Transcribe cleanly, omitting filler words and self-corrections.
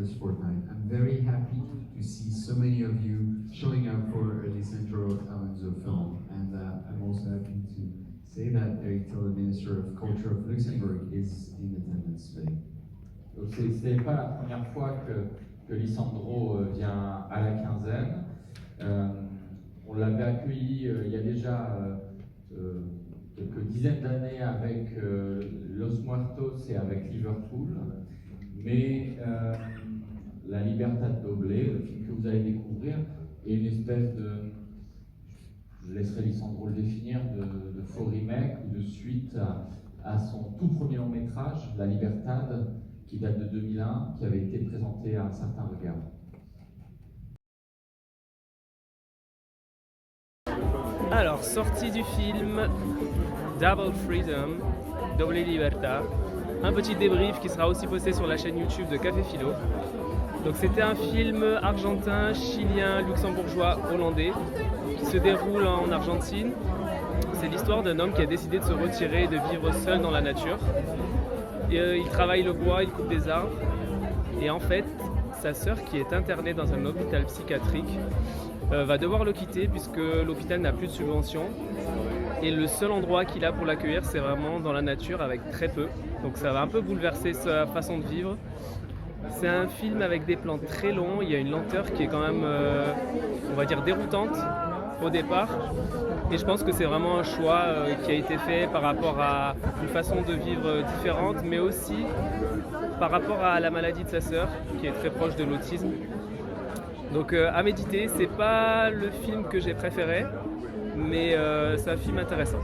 Actors Fortnight. I'm very happy to see so many of you showing up for Alessandro Alonso film, and I'm also happy to say that Eric Till, the Minister of Culture of Luxembourg, is in attendance today. Donc c'est pas la première fois que Lisandro vient à la quinzaine. On l'avait accueilli il y a déjà quelques dizaines d'années avec Los Muertos et avec Liverpool, mais La Libertad Doble, le film que vous allez découvrir, est une espèce de, je laisserai Lisandro le définir, de faux remake ou de suite à son tout premier long métrage, La Libertad, qui date de 2001, qui avait été présenté à un certain regard. Alors, sortie du film Double Freedom, Doble Libertad, un petit débrief qui sera aussi posté sur la chaîne YouTube de Café Philo. Donc c'était un film argentin, chilien, luxembourgeois, hollandais, qui se déroule en Argentine. C'est l'histoire d'un homme qui a décidé de se retirer et de vivre seul dans la nature. Et, il travaille le bois, il coupe des arbres. Et en fait, sa sœur, qui est internée dans un hôpital psychiatrique, va devoir le quitter puisque l'hôpital n'a plus de subvention. Et le seul endroit qu'il a pour l'accueillir, c'est vraiment dans la nature avec très peu. Donc ça va un peu bouleverser sa façon de vivre. C'est un film avec des plans très longs, il y a une lenteur qui est quand même, on va dire, déroutante au départ. Et je pense que c'est vraiment un choix qui a été fait par rapport à une façon de vivre différente, mais aussi par rapport à la maladie de sa sœur, qui est très proche de l'autisme. Donc à méditer, c'est pas le film que j'ai préféré, mais c'est un film intéressant.